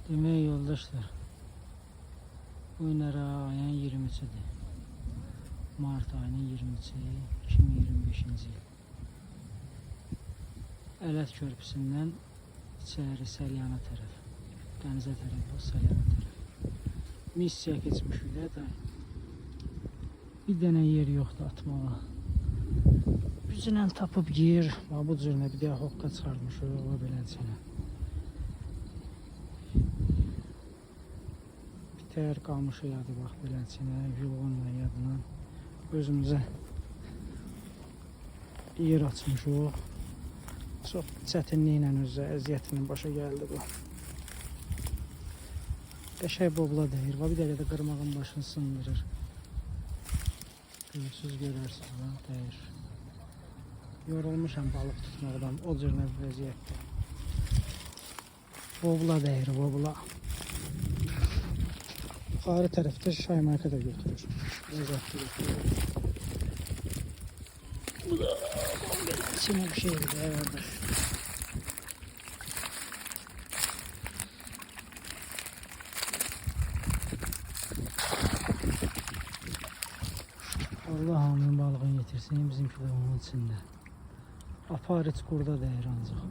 Demək yoldaşlar, bu gün ayın 23-üdür. Mart ayının 20-si 2025-ci il. Ələt körpüsündən içəri Səlyana tərəf, dənizə tərəf, o Səlyana tərəf. Missiya keçmişik də. Bir dənə yer yoxdur atmağa. Güclə tapıb yer, bu cürünə bir də hoqqa çıxarmışıq, o beləcənə. Bitər qamışı yadı bax beləcənə, yulğunla yadına. Özümüzə yer açmışıq. Çox çətinliklə özü əziyyətinin başa gəldi bu. Qəşəng bobla deyir. Bir dəqiqə də qırmağın başını sındırır. Görürsüz, görərsiniz, deyir. Yorulmuşam balıq tutmaqdan, o cür bir vəziyyətdə. Bobla deyir, bobla. Yuxarı tərəfdə şaymarka da götürür. Ləzzətli götürür. Bu da içine bir şeydir de kardeş. Allah hamının balığını getirsin, bizimki de onun içinde. Aparıç kurda deyir ancaq.